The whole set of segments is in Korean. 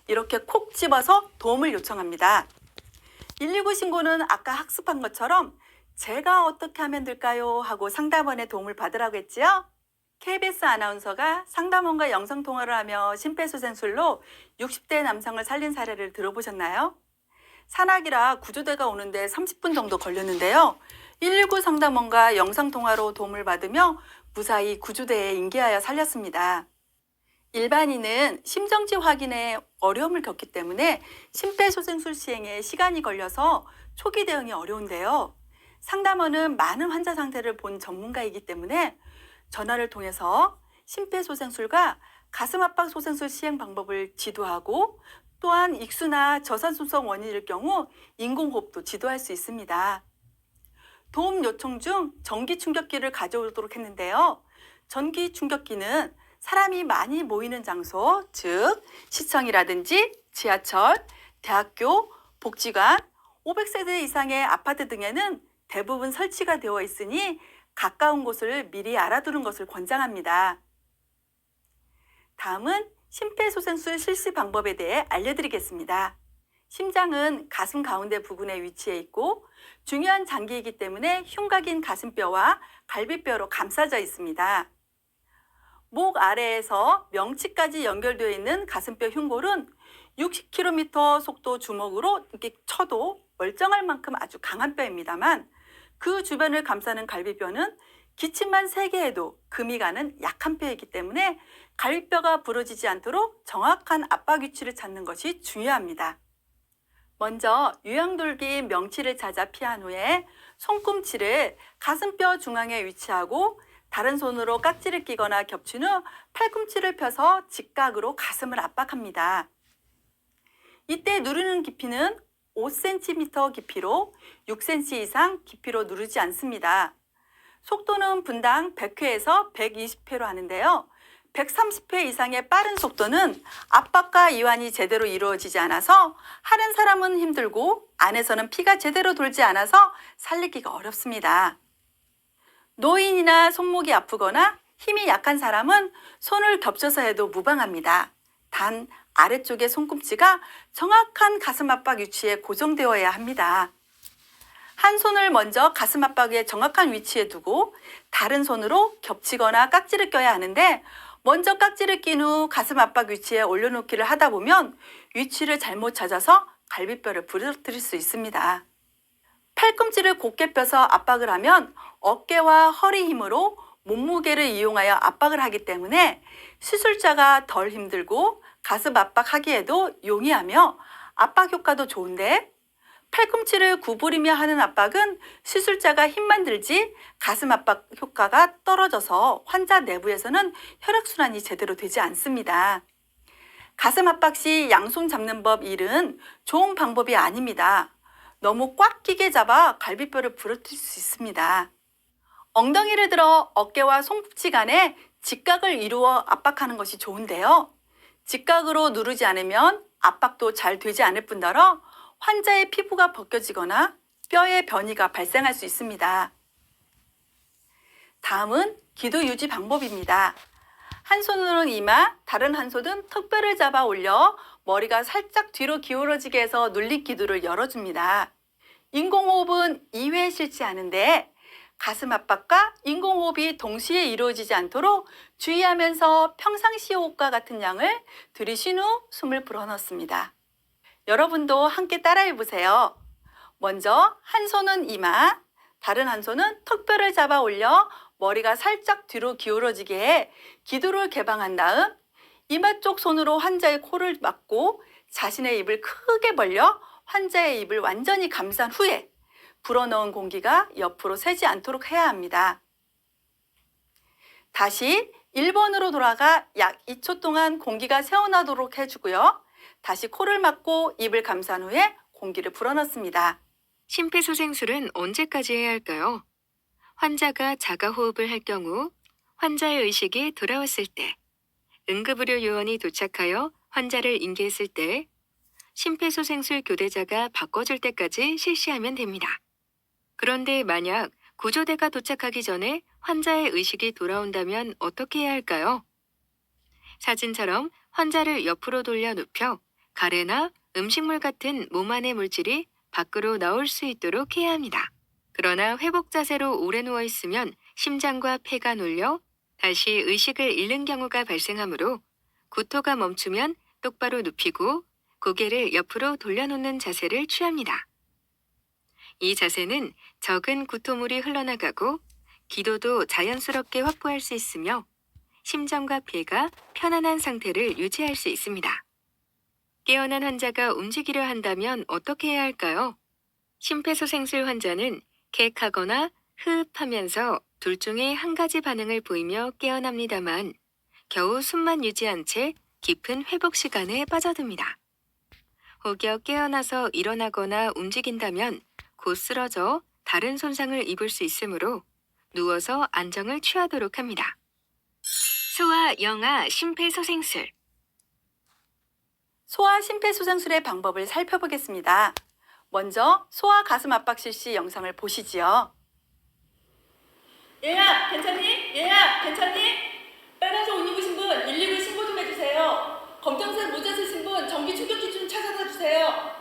이렇게 콕 집어서 도움을 요청합니다. 119 신고는 아까 학습한 것처럼 제가 어떻게 하면 될까요? 하고 상담원의 도움을 받으라고 했지요. KBS 아나운서가 상담원과 영상통화를 하며 심폐소생술로 60대 남성을 살린 사례를 들어보셨나요? 산악이라 구조대가 오는데 30분 정도 걸렸는데요. 119 상담원과 영상통화로 도움을 받으며 무사히 구조대에 인계하여 살렸습니다. 일반인은 심정지 확인에 어려움을 겪기 때문에 심폐소생술 시행에 시간이 걸려서 초기 대응이 어려운데요. 상담원은 많은 환자 상태를 본 전문가이기 때문에 전화를 통해서 심폐소생술과 가슴압박 소생술 시행 방법을 지도하고 또한 익수나 저산소성 원인일 경우 인공호흡도 지도할 수 있습니다. 도움 요청 중 전기 충격기를 가져오도록 했는데요. 전기 충격기는 사람이 많이 모이는 장소, 즉 시청이라든지 지하철, 대학교, 복지관, 500세대 이상의 아파트 등에는 대부분 설치가 되어 있으니 가까운 곳을 미리 알아두는 것을 권장합니다. 다음은 심폐소생술 실시 방법에 대해 알려드리겠습니다. 심장은 가슴 가운데 부근에 위치해 있고 중요한 장기이기 때문에 흉곽인 가슴뼈와 갈비뼈로 감싸져 있습니다. 목 아래에서 명치까지 연결되어 있는 가슴뼈 흉골은 60km 속도 주먹으로 이렇게 쳐도 멀쩡할 만큼 아주 강한 뼈입니다만 그 주변을 감싸는 갈비뼈는 기침만 세게 해도 금이 가는 약한 뼈이기 때문에 갈비뼈가 부러지지 않도록 정확한 압박 위치를 찾는 것이 중요합니다. 먼저 유양돌기 명치를 찾아 피한 후에 손꿈치를 가슴뼈 중앙에 위치하고 다른 손으로 깍지를 끼거나 겹친 후 팔꿈치를 펴서 직각으로 가슴을 압박합니다. 이때 누르는 깊이는 5cm 깊이로 6cm 이상 깊이로 누르지 않습니다. 속도는 분당 100회에서 120회로 하는데요. 130회 이상의 빠른 속도는 압박과 이완이 제대로 이루어지지 않아서 하는 사람은 힘들고 안에서는 피가 제대로 돌지 않아서 살리기가 어렵습니다. 노인이나 손목이 아프거나 힘이 약한 사람은 손을 겹쳐서 해도 무방합니다. 단 아래쪽의 손꿈치가 정확한 가슴 압박 위치에 고정되어야 합니다. 한 손을 먼저 가슴 압박의 정확한 위치에 두고 다른 손으로 겹치거나 깍지를 껴야 하는데 먼저 깍지를 낀 후 가슴 압박 위치에 올려놓기를 하다 보면 위치를 잘못 찾아서 갈비뼈를 부러뜨릴 수 있습니다. 팔꿈치를 곧게 펴서 압박을 하면 어깨와 허리 힘으로 몸무게를 이용하여 압박을 하기 때문에 수술자가 덜 힘들고 가슴 압박하기에도 용이하며 압박 효과도 좋은데 팔꿈치를 구부리며 하는 압박은 수술자가 힘만 들지 가슴 압박 효과가 떨어져서 환자 내부에서는 혈액순환이 제대로 되지 않습니다. 가슴 압박 시 양손 잡는 법 1은 좋은 방법이 아닙니다. 너무 꽉 끼게 잡아 갈비뼈를 부러뜨릴 수 있습니다. 엉덩이를 들어 어깨와 손꿈치 간에 직각을 이루어 압박하는 것이 좋은데요. 직각으로 누르지 않으면 압박도 잘 되지 않을 뿐더러 환자의 피부가 벗겨지거나 뼈의 변이가 발생할 수 있습니다. 다음은 기도 유지 방법입니다. 한 손으로는 이마, 다른 한 손은 턱뼈를 잡아 올려 머리가 살짝 뒤로 기울어지게 해서 눌린 기도를 열어줍니다. 인공호흡은 2회 실시하는데 가슴 압박과 인공호흡이 동시에 이루어지지 않도록 주의하면서 평상시 호흡과 같은 양을 들이쉰 후 숨을 불어넣습니다. 여러분도 함께 따라해 보세요. 먼저 한 손은 이마, 다른 한 손은 턱뼈를 잡아 올려 머리가 살짝 뒤로 기울어지게 해 기도를 개방한 다음 이마 쪽 손으로 환자의 코를 막고 자신의 입을 크게 벌려 환자의 입을 완전히 감싼 후에 불어넣은 공기가 옆으로 새지 않도록 해야 합니다. 다시 1번으로 돌아가 약 2초 동안 공기가 새어나도록 해주고요. 다시 코를 막고 입을 감싼 후에 공기를 불어넣습니다. 심폐소생술은 언제까지 해야 할까요? 환자가 자가호흡을 할 경우, 환자의 의식이 돌아왔을 때, 응급의료 요원이 도착하여 환자를 인계했을 때, 심폐소생술 교대자가 바꿔줄 때까지 실시하면 됩니다. 그런데 만약 구조대가 도착하기 전에 환자의 의식이 돌아온다면 어떻게 해야 할까요? 사진처럼 환자를 옆으로 돌려 눕혀 가래나 음식물 같은 몸 안의 물질이 밖으로 나올 수 있도록 해야 합니다. 그러나 회복 자세로 오래 누워 있으면 심장과 폐가 눌려 다시 의식을 잃는 경우가 발생하므로 구토가 멈추면 똑바로 눕히고 고개를 옆으로 돌려놓는 자세를 취합니다. 이 자세는 적은 구토물이 흘러나가고 기도도 자연스럽게 확보할 수 있으며 심장과 폐가 편안한 상태를 유지할 수 있습니다. 깨어난 환자가 움직이려 한다면 어떻게 해야 할까요? 심폐소생술 환자는 객하거나 호흡하면서 둘 중에 한 가지 반응을 보이며 깨어납니다만 겨우 숨만 유지한 채 깊은 회복 시간에 빠져듭니다. 혹여 깨어나서 일어나거나 움직인다면 곧 쓰러져 다른 손상을 입을 수 있으므로 누워서 안정을 취하도록 합니다. 소아, 영아, 심폐소생술. 소아 심폐소생술의 방법을 살펴보겠습니다. 먼저 소아 가슴 압박 실시 영상을 보시지요. 얘야, 괜찮니? 얘야, 괜찮니? 빨간색 옷 입으신 분 119 신고 좀 해주세요. 검정색 모자 쓰신 분 전기 충격기 좀 찾아다 주세요.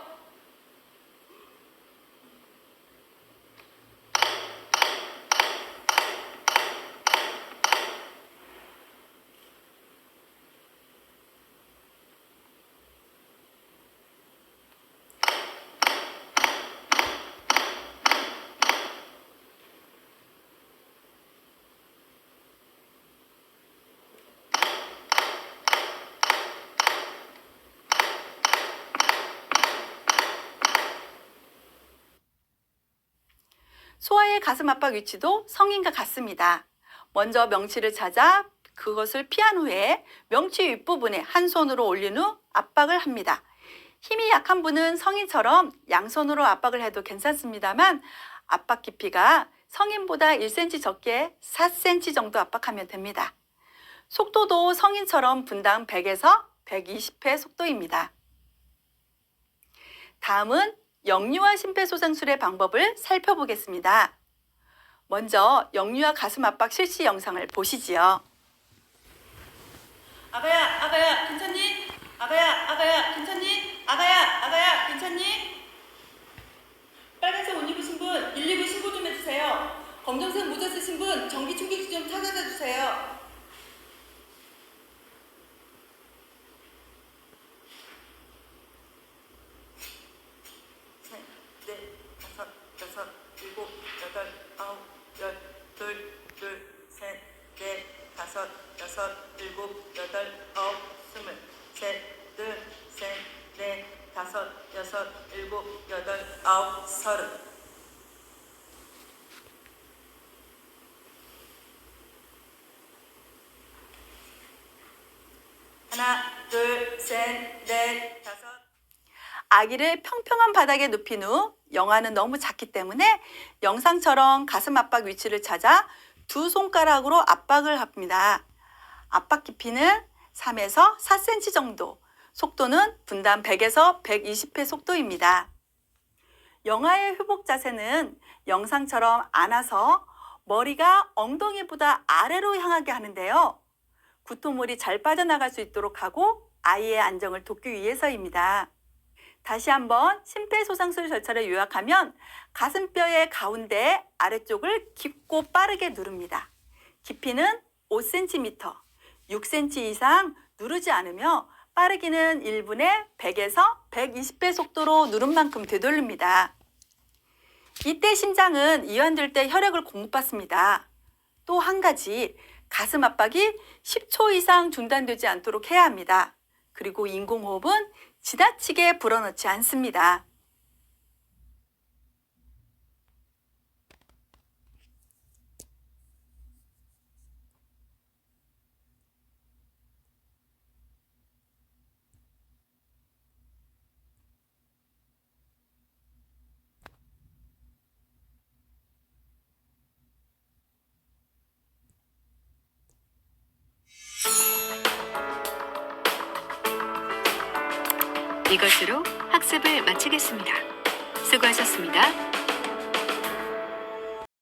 소아의 가슴 압박 위치도 성인과 같습니다. 먼저 명치를 찾아 그것을 피한 후에 명치 윗부분에 한 손으로 올린 후 압박을 합니다. 힘이 약한 분은 성인처럼 양손으로 압박을 해도 괜찮습니다만 압박 깊이가 성인보다 1cm 적게 4cm 정도 압박하면 됩니다. 속도도 성인처럼 분당 100에서 120회 속도입니다. 다음은 역류와 심폐소생술의 방법을 살펴보겠습니다. 먼저 역류와 가슴 압박 실시 영상을 보시지요. 아가야, 아가야, 괜찮니? 아가야, 아가야, 괜찮니? 아가야, 아가야, 괜찮니? 빨간색 옷 입으신 분 119 신고 좀 해주세요. 검정색 모자 쓰신 분 전기 충격기 좀 찾아다 주세요. 셋, 넷, 다섯, 여섯, 일곱, 여덟, 아홉, 열, 둘, 셋, 넷, 다섯, 여섯, 일곱, 여덟, 아홉, 스물, 셋, 둘, 셋, 넷, 다섯, 여섯, 일곱, 여덟, 아홉, 서른. 하나, 둘, 셋, 넷, 다섯. 아기를 평평한 바닥에 눕힌 후 영아는 너무 작기 때문에 영상처럼 가슴 압박 위치를 찾아 두 손가락으로 압박을 합니다. 압박 깊이는 3에서 4cm 정도, 속도는 분당 100에서 120회 속도입니다. 영아의 회복 자세는 영상처럼 안아서 머리가 엉덩이보다 아래로 향하게 하는데요. 구토물이 잘 빠져나갈 수 있도록 하고 아이의 안정을 돕기 위해서입니다. 다시 한번 심폐소생술 절차를 요약하면 가슴뼈의 가운데 아래쪽을 깊고 빠르게 누릅니다. 깊이는 5cm, 6cm 이상 누르지 않으며 빠르기는 1분에 100에서 120회 속도로 누른 만큼 되돌립니다. 이때 심장은 이완될 때 혈액을 공급받습니다. 또 한 가지, 가슴 압박이 10초 이상 중단되지 않도록 해야 합니다. 그리고 인공호흡은 지나치게 불어넣지 않습니다. 이것으로 학습을 마치겠습니다. 수고하셨습니다.